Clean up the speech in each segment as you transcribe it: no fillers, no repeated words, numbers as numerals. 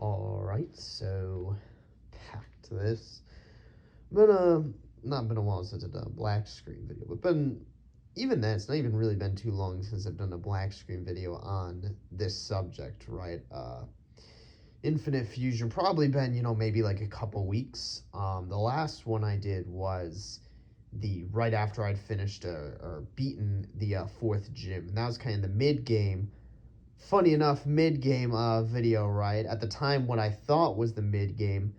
Alright, so back to this. Not been a while since I've done a black screen video, but even then, it's not even really been too long since I've done a black screen video on this subject, right? Infinite Fusion, probably been, maybe like a couple weeks. The last one I did was right after I'd finished or beaten the fourth gym, and that was kind of the mid game. Funny enough, mid game video, right? At the time, what I thought was the mid game,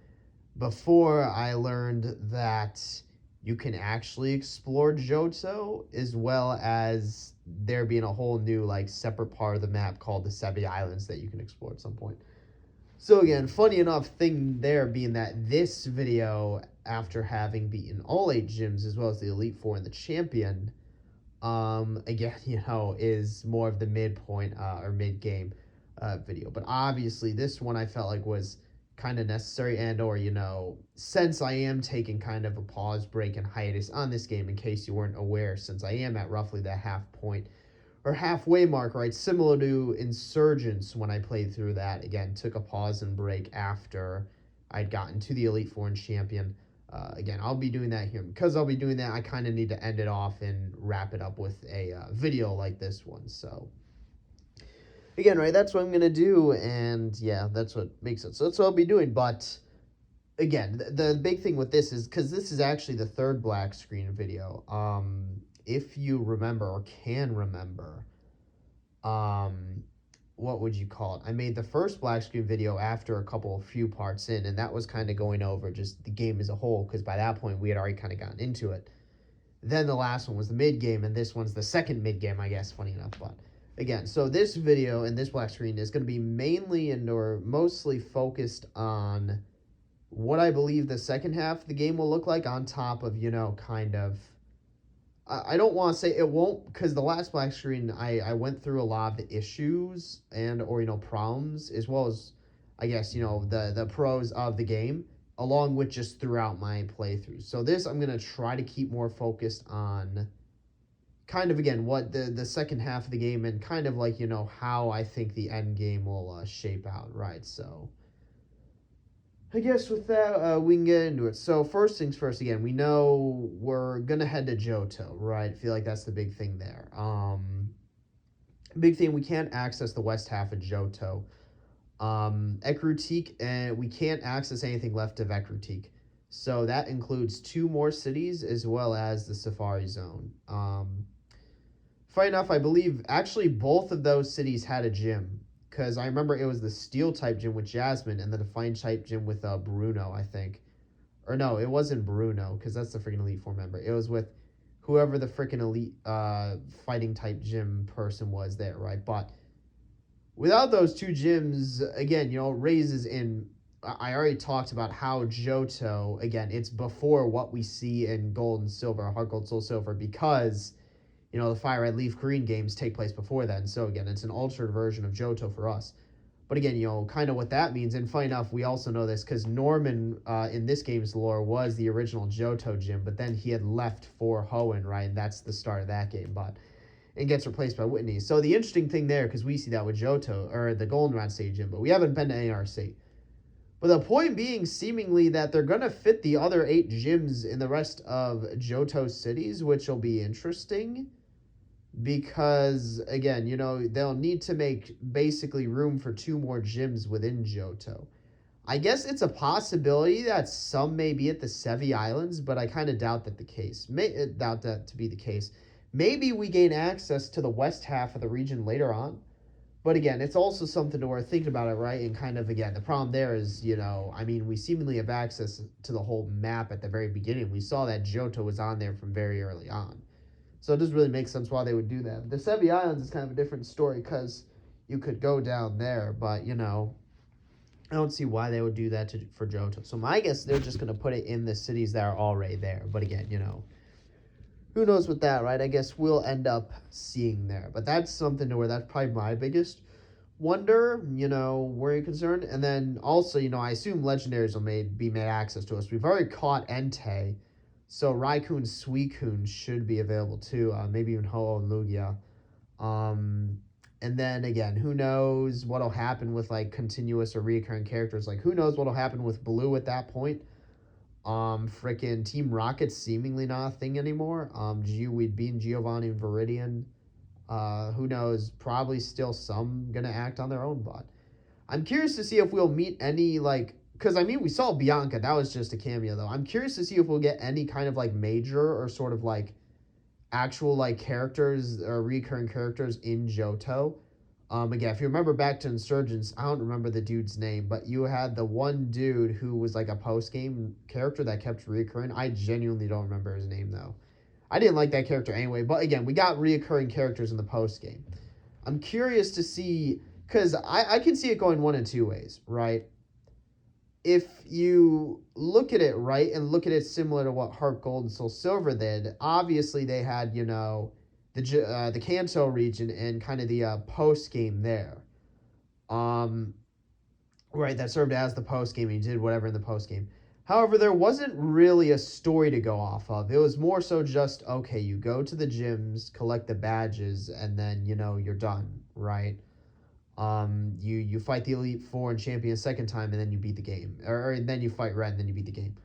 before I learned that you can actually explore Johto, as well as there being a whole new like separate part of the map called the Seven Islands that you can explore at some point. So again, funny enough thing there being that this video, after having beaten all 8 gyms as well as the Elite Four and the Champion, again, is more of the midpoint or mid-game video. But obviously this one I felt like was kind of necessary, and or since I am taking kind of a pause, break, and hiatus on this game, in case you weren't aware, since I am at roughly the half point or halfway mark, right? Similar to Insurgents when I played through that. Again, took a pause and break after I'd gotten to the Elite Four and Champion. Again, I'll be doing that here. Because I'll be doing that, I kind of need to end it off and wrap it up with a video like this one. So, again, right, that's what I'm going to do. And, yeah, that's what makes it. So that's what I'll be doing. But, again, the big thing with this is, because this is actually the third black screen video. If you remember or can remember, what would you call it? I made the first black screen video after a few parts in, and that was kind of going over just the game as a whole, because by that point we had already kind of gotten into it. Then the last one was the mid game, and this one's the second mid game, I guess, funny enough. But again, so this video and this black screen is going to be mainly or mostly focused on what I believe the second half of the game will look like, on top of, kind of, I don't want to say it won't, because the last black screen, I went through a lot of the issues and or problems, as well as, I guess, the pros of the game, along with just throughout my playthrough. So this, I'm going to try to keep more focused on kind of, again, what the second half of the game, and kind of like, how I think the end game will shape out, right? So I guess with that, we can get into it. So first things first, again, we know we're going to head to Johto, right? I feel like that's the big thing there. Big thing, we can't access the west half of Johto. Ekrutik, and we can't access anything left of Ekrutik. So that includes 2 more cities, as well as the Safari Zone. Funny enough, I believe, actually, both of those cities had a gym. Because I remember it was the Steel-type gym with Jasmine, and the Define-type gym with Bruno, I think. Or no, it wasn't Bruno, because that's the freaking Elite Four member. It was with whoever the freaking Elite Fighting-type gym person was there, right? But without those 2 gyms, again, raises in... I already talked about how Johto, again, it's before what we see in Gold and Silver, Heart Gold, Soul Silver, because... the Fire Red Leaf Green games take place before then. So, again, it's an altered version of Johto for us. But, again, kind of what that means. And funny enough, we also know this because Norman, in this game's lore, was the original Johto gym. But then he had left for Hoenn, right? And that's the start of that game. And gets replaced by Whitney. So, the interesting thing there, because we see that with Johto, or the Goldenrod State gym, but we haven't been to ARC. But the point being, seemingly, that they're going to fit the other 8 gyms in the rest of Johto's cities, which will be interesting. Because, again, they'll need to make basically room for 2 more gyms within Johto. I guess it's a possibility that some may be at the Sevi Islands, but I kind of doubt that to be the case. Maybe we gain access to the west half of the region later on. But again, it's also something to worth thinking about it, right? And kind of, again, the problem there is, we seemingly have access to the whole map at the very beginning. We saw that Johto was on there from very early on. So it doesn't really make sense why they would do that. The Sevi Islands is kind of a different story, because you could go down there, but, I don't see why they would do that for Johto. So my guess, they're just going to put it in the cities that are already there. But again, who knows with that, right? I guess we'll end up seeing there. But that's something to where that's probably my biggest wonder, where you're concerned. And then also, I assume legendaries will be made access to us. We've already caught Entei. So Raikkoon, Suicune should be available too. Maybe even Ho and Lugia. And then again, who knows what'll happen with like continuous or recurring characters? Like who knows what'll happen with Blue at that point? Freaking Team Rocket's seemingly not a thing anymore. We'd be in Giovanni and Viridian. Who knows? Probably still some gonna act on their own, but I'm curious to see if we'll meet any like. Because I mean, we saw Bianca. That was just a cameo, though. I'm curious to see if we'll get any kind of like major or sort of like actual like characters or recurring characters in Johto. Again, if you remember back to Insurgents, I don't remember the dude's name, but you had the one dude who was like a post game character that kept reoccurring. I genuinely don't remember his name though. I didn't like that character anyway, but again, we got reoccurring characters in the post game. I'm curious to see because I can see it going one in two ways, right? If you look at it right and look at it similar to what Heart Gold and Soul Silver did, obviously they had the Kanto region and kind of the post game there, um, right? That served as the post game. And you did whatever in the post game. However, there wasn't really a story to go off of. It was more so just okay, you go to the gyms, collect the badges, and then you're done, right? You fight the Elite Four and champion a second time, and then you beat the game, or then you fight Red, and then you beat the game.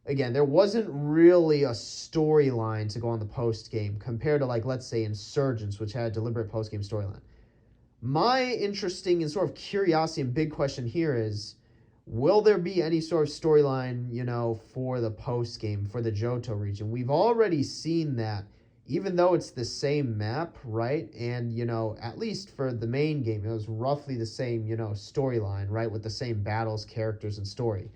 Again, there wasn't really a storyline to go on the post game compared to like let's say Insurgents, which had a deliberate post game storyline. My interesting and sort of curiosity and big question here is, will there be any sort of storyline, for the post game for the Johto region? We've already seen that even though it's the same map, right? And, at least for the main game, it was roughly the same, storyline, right? With the same battles, characters, and story.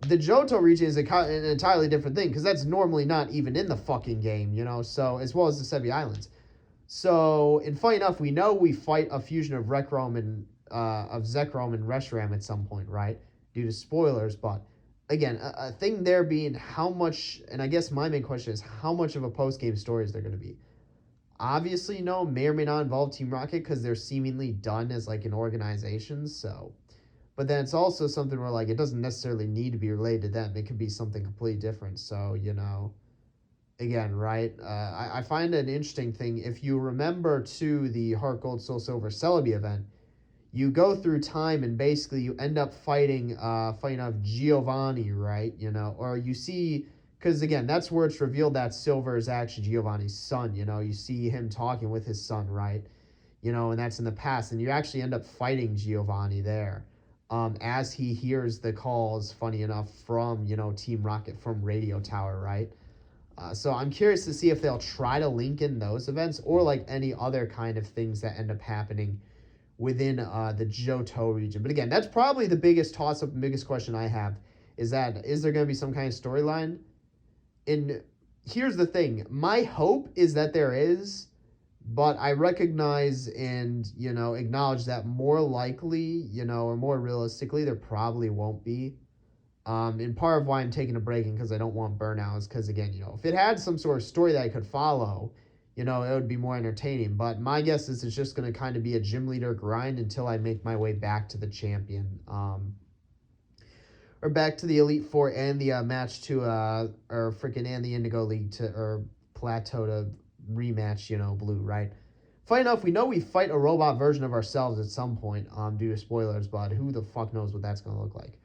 The Johto region is an entirely different thing because that's normally not even in the fucking game, so as well as the Sebi Islands. So, and funny enough, we know we fight a fusion of Zekrom and Reshiram at some point, right? Due to spoilers, but again, a thing there being how much, and I guess my main question is how much of a post-game story is there going to be? Obviously, may or may not involve Team Rocket because they're seemingly done as like an organization, so. But then it's also something where like it doesn't necessarily need to be related to them. It could be something completely different. So, again, right? I find it an interesting thing. If you remember to the Heart Gold Soul Silver Celebi event, you go through time and basically you end up fighting off Giovanni, right? Or you see, because again, that's where it's revealed that Silver is actually Giovanni's son. You see him talking with his son, right? And that's in the past, and you actually end up fighting Giovanni there. As he hears the calls, funny enough, from Team Rocket from Radio Tower, right? So I'm curious to see if they'll try to link in those events or like any other kind of things that end up happening within the Johto region. But again, that's probably the biggest toss-up and biggest question I have is there going to be some kind of storyline? And here's the thing. My hope is that there is, but I recognize and, acknowledge that more likely, or more realistically, there probably won't be. And part of why I'm taking a break and because I don't want burnout is because, again, if it had some sort of story that I could follow, it would be more entertaining. But my guess is it's just going to kind of be a gym leader grind until I make my way back to the champion. Or back to the Elite Four and the match to, and the Indigo League or Plateau to rematch, Blue, right? Funny enough, we know we fight a robot version of ourselves at some point, due to spoilers, but who the fuck knows what that's going to look like.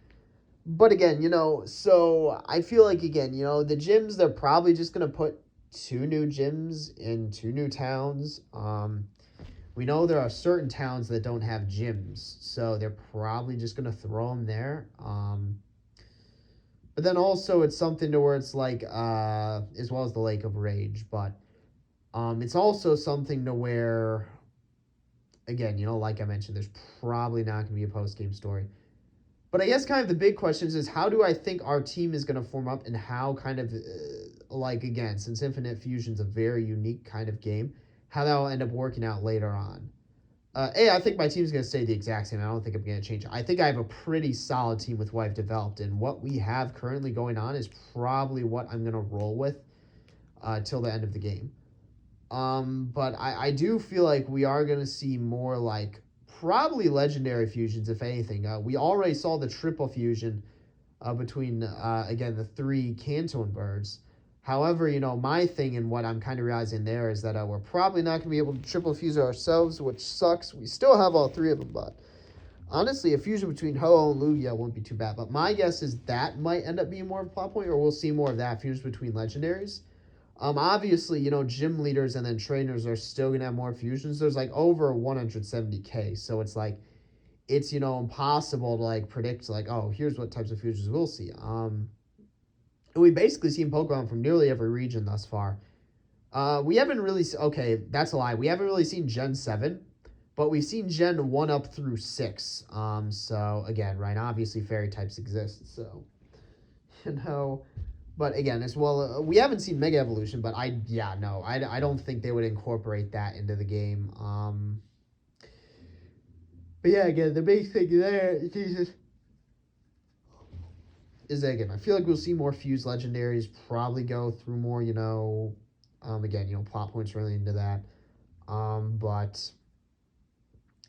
But again, so I feel like, again, the gyms, they're probably just going to put 2 new gyms in 2 new towns. We know there are certain towns that don't have gyms, so they're probably just going to throw them there. But then also it's something to where it's like, as well as the Lake of Rage, but it's also something to where, again, like I mentioned, there's probably not going to be a post-game story. But I guess kind of the big question is how do I think our team is going to form up and how kind of, again, since Infinite Fusion's a very unique kind of game, how that will end up working out later on. I think my team's going to stay the exact same. I don't think I'm going to change it. I think I have a pretty solid team with what I've developed, and what we have currently going on is probably what I'm going to roll with till the end of the game. But I do feel like we are going to see more like probably legendary fusions, if anything. We already saw the triple fusion between, again, the 3 Canton birds. However, my thing and what I'm kind of realizing there is that we're probably not going to be able to triple fuse ourselves, which sucks. We still have all three of them, but honestly, a fusion between Ho-Oh and Lugia wouldn't be too bad. But my guess is that might end up being more of a plot point, or we'll see more of that fuse between legendaries. Obviously, gym leaders and then trainers are still going to have more fusions. There's like over 170k, so it's like it's impossible to like predict like, oh, here's what types of fusions we'll see. We basically seen Pokemon from nearly every region thus far. We haven't really okay, that's a lie. We haven't really seen Gen 7, but we've seen Gen 1 up through 6. So again, right, obviously fairy types exist, so but again, as well, we haven't seen Mega Evolution, but I don't think they would incorporate that into the game. But yeah, again, the big thing there, Jesus, is that again, I feel like we'll see more fused legendaries, probably go through more, again, plot points really into that. But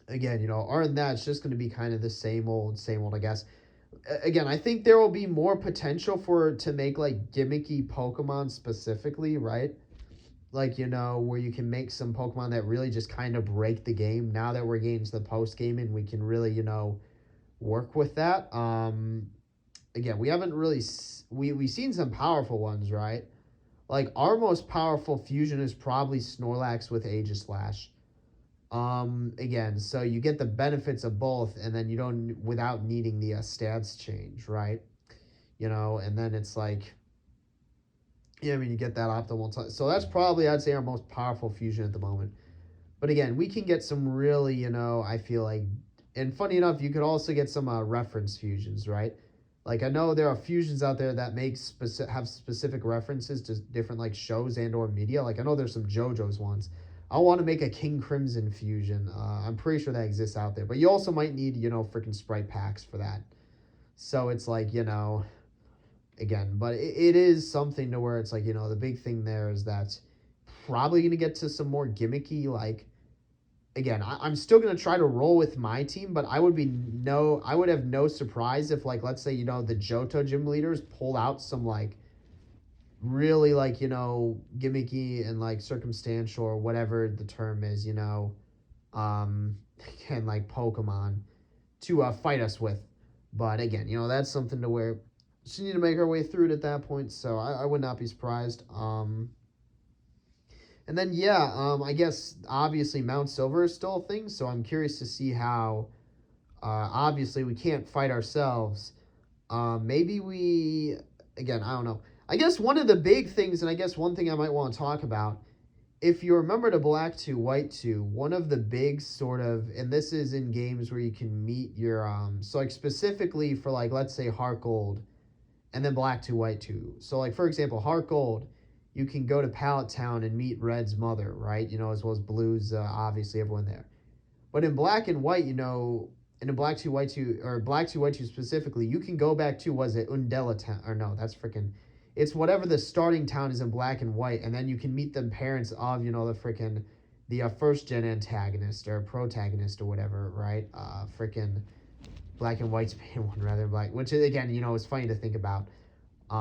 again, other than that, it's just going to be kind of the same old, I guess. Again, I think there will be more potential to make like gimmicky Pokemon specifically, right? Like, where you can make some Pokemon that really just kind of break the game. Now that we're getting to the post game and we can really, work with that. Again, we haven't really we've seen some powerful ones, right? Like our most powerful fusion is probably Snorlax with Aegislash. Again, so you get the benefits of both, and then you don't without needing the stance change, right? And then it's like, yeah, I mean, you get that optimal time. So that's probably, I'd say, our most powerful fusion at the moment. But again, we can get some really, I feel like, and funny enough, you could also get some reference fusions, right? Like I know there are fusions out there that have specific references to different like shows and or media. Like I know there's some JoJo's ones. I want to make a King Crimson fusion. I'm pretty sure that exists out there. But you also might need, freaking sprite packs for that. So it's like, again, but it is something to where it's like, the big thing there is that probably going to get to some more gimmicky, like, again, I'm still going to try to roll with my team, but I would have no surprise if, like, let's say, the Johto gym leaders pull out some, like, really like gimmicky and like circumstantial or whatever the term is and like Pokemon to fight us with. But again, that's something to where just need to make our way through it at that point, so I would not be surprised. And then I guess obviously Mount Silver is still a thing, so I'm curious to see how obviously we can't fight ourselves. Maybe we, again, I don't know. I guess one of the big things, and I guess one thing I might want to talk about, if you remember the Black 2, White 2, one of the big sort of, and this is in games where you can meet your, so like specifically for like, let's say Heart Gold, and then Black 2, White 2. So like, for example, Heart Gold, you can go to Pallet Town and meet Red's mother, right? As well as Blue's, obviously everyone there. But in Black and White, and in Black 2, White 2, or Black 2, White 2 specifically, you can go back to, was it Undella Town? Or no, that's freaking, it's whatever the starting town is in Black and White, and then you can meet the parents of, the first gen antagonist or protagonist or whatever, right? Black and White's main one rather than Black, which again, is funny to think about.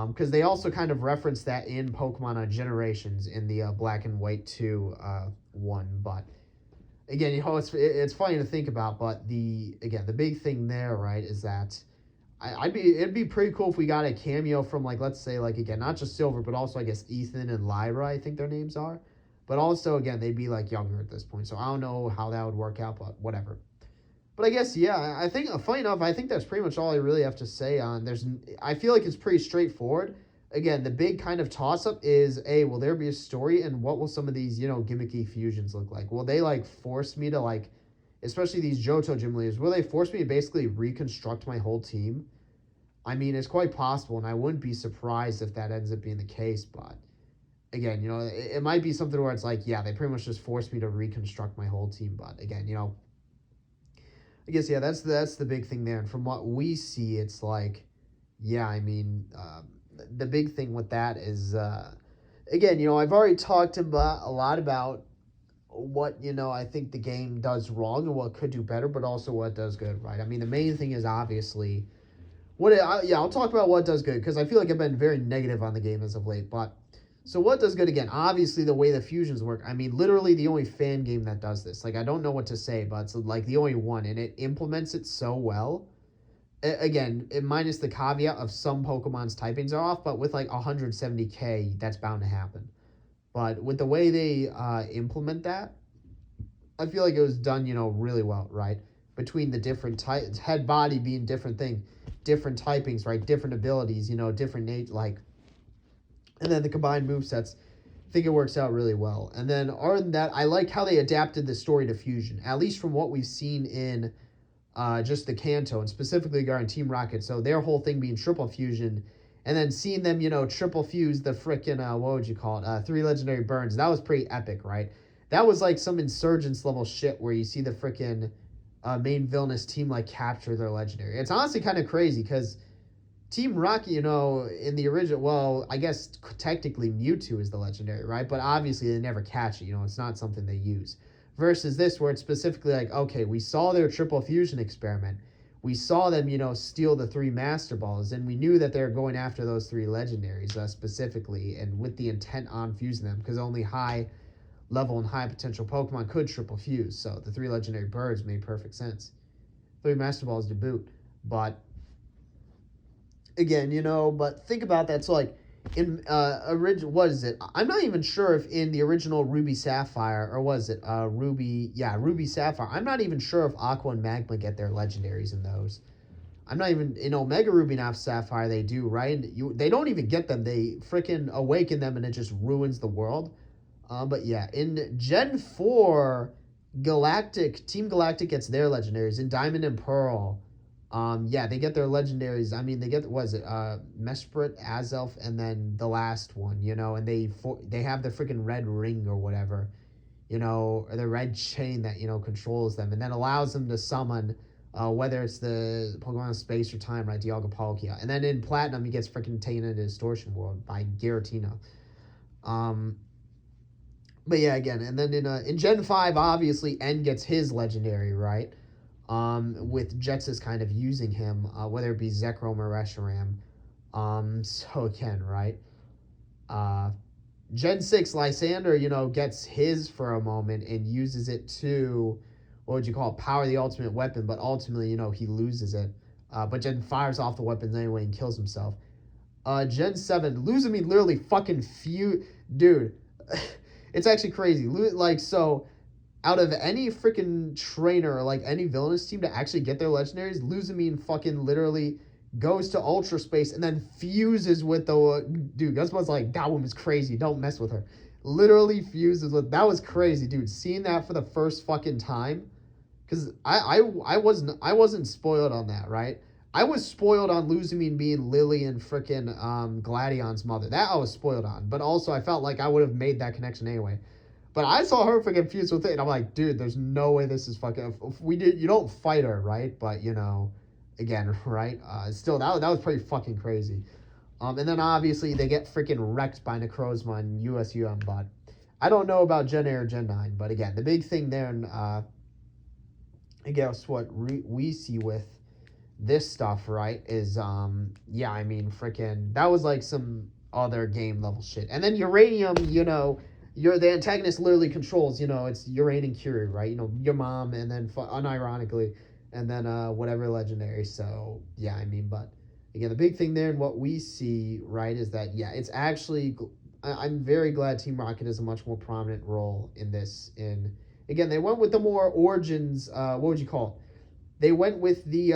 Because they also kind of reference that in Pokemon Generations in the Black and White 2 one, but again, it's funny to think about, but the big thing there, right, is that it'd be pretty cool if we got a cameo from like, let's say, like, again, not just Silver, but also I guess Ethan and Lyra, I think their names are, but also again they'd be like younger at this point, so I don't know how that would work out, but whatever. But I guess I think funny enough, I think that's pretty much all I really have to say on. I feel like it's pretty straightforward. Again, the big kind of toss up is will there be a story, and what will some of these gimmicky fusions look like? Will they like force me to like, especially these Johto gym leaders, will they force me to basically reconstruct my whole team? I mean, it's quite possible, and I wouldn't be surprised if that ends up being the case. But again, it might be something where it's like, yeah, they pretty much just forced me to reconstruct my whole team. But again, I guess, that's the big thing there. And from what we see, it's like, I mean, the big thing with that is, again, I've already talked a lot about what, I think the game does wrong and what could do better, but also what does good, right? I mean, the main thing is obviously, I'll talk about what does good, because I feel like I've been very negative on the game as of late, but So what does good again? Obviously, the way the fusions work. I mean, literally the only fan game that does this. Like, I don't know what to say, but it's like the only one, and it implements it so well. Again, minus the caveat of some Pokemon's typings are off, but with like 170k, that's bound to happen. But with the way they implement that, I feel like it was done, really well, right? Between the different head body being different thing, different typings, right? Different abilities, different like, and then the combined move sets. I think it works out really well. And then other than that, I like how they adapted the story to Fusion, at least from what we've seen in just the Kanto, and specifically regarding Team Rocket. So their whole thing being triple fusion, and then seeing them, triple fuse the frickin' what would you call it? 3 legendary burns. That was pretty epic, right? That was like some Insurgents level shit where you see the frickin' main villainous team like capture their legendary. It's honestly kind of crazy because Team Rocket, in the original, well, I guess technically Mewtwo is the legendary, right? But obviously they never catch it. It's not something they use. Versus this, where it's specifically like, okay, we saw their triple fusion experiment. We saw them, steal the 3 Master Balls, and we knew that they're going after those 3 legendaries specifically, and with the intent on fusing them, because only high level and high potential Pokemon could triple fuse. So the 3 legendary birds made perfect sense. 3 Master Balls to boot. But again, but think about that. So like in original, what is it? I'm not even sure if in the original Ruby Sapphire, or was it Ruby Sapphire. I'm not even sure if Aqua and Magma get their legendaries in those. I'm not even in Omega Ruby and Alpha Sapphire they do, right? They don't even get them. They freaking awaken them and it just ruins the world. But yeah, in Gen 4, Team Galactic gets their legendaries. In Diamond and Pearl, yeah, they get their legendaries. I mean, they get, was it Mesprit, Azelf, and then the last one, and they have the freaking red ring or whatever, or the red chain that controls them, and then allows them to summon, whether it's the Pokemon of Space or Time, right, Dialga Palkia. And then in Platinum, he gets freaking taken into Distortion World by Giratina. But yeah, again, and then in Gen 5, obviously, N gets his legendary, right? With Jexus kind of using him, whether it be Zekrom or Reshiram. So again, right? Gen 6, Lysander, gets his for a moment and uses it to, what would you call it, power the ultimate weapon, but ultimately, he loses it. But Gen fires off the weapons anyway and kills himself. Gen 7, Luzamine literally fucking dude, it's actually crazy. So out of any freaking trainer or like any villainous team to actually get their legendaries, Luzamine fucking literally goes to Ultra Space and then fuses with the dude. Gutsbot's like, that woman's crazy. Don't mess with her. Literally fuses with. That was crazy, dude. Seeing that for the first fucking time, because I wasn't spoiled on that, right? I was spoiled on Luzamine being Lily and freaking Gladion's mother. That I was spoiled on, but also I felt like I would have made that connection anyway. But I saw her freaking fuse with it, and I'm like, dude, there's no way this is fucking. If we did, you don't fight her, right? But again, right? Still, that was pretty fucking crazy. And then obviously they get freaking wrecked by Necrozma and USUM. But I don't know about Gen 8 or Gen 9. But again, the big thing there, and I guess what we see with this stuff, right, is yeah, I mean, freaking that was like some other game level shit. And then Uranium, the antagonist literally controls, it's Uranium Curie, right? Your mom, and then unironically, and then whatever legendary. So yeah, I mean, but again, the big thing there and what we see, right, is that yeah, it's actually, I'm very glad Team Rocket has a much more prominent role in this. In again, they went with the more Origins. What would you call it? They went with the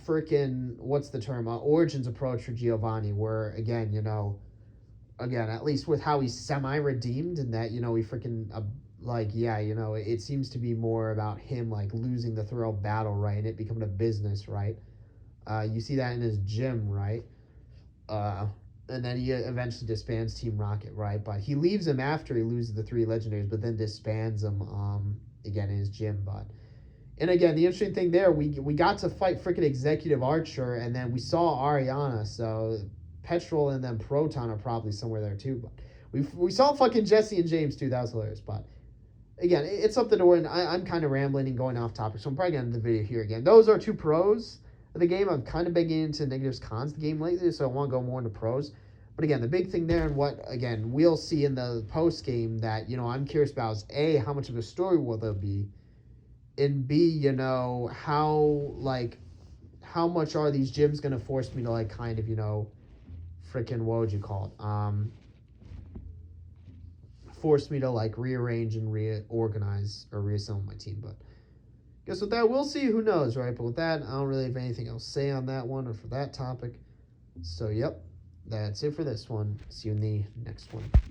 freaking, what's the term? Origins approach for Giovanni, where again, again, at least with how he's semi-redeemed, and that, he freaking, like, yeah, it seems to be more about him, like, losing the thrill of battle, right, and it becoming a business, right? You see that in his gym, right? And then he eventually disbands Team Rocket, right? But he leaves him after he loses the 3 legendaries, but then disbands him, again, in his gym, but... And again, the interesting thing there, we got to fight freaking Executive Archer, and then we saw Ariana, so... Petrol and then Proton are probably somewhere there too, but we saw fucking Jesse and James too. That was hilarious. But again, it's something to where I'm kind of rambling and going off topic, so I'm probably gonna end the video here again. Those are 2 pros of the game. I've kind of been getting into negatives, cons of the game lately, so I want to go more into pros. But again, the big thing there, and what again we'll see in the post game that I'm curious about is A, how much of a story will there be, and B, how much are these gyms gonna force me to like kind of freaking what would you call it? Force me to like rearrange and reorganize or reassemble my team. But guess with that, we'll see. Who knows, right? But with that, I don't really have anything else to say on that one or for that topic. So, yep, that's it for this one. See you in the next one.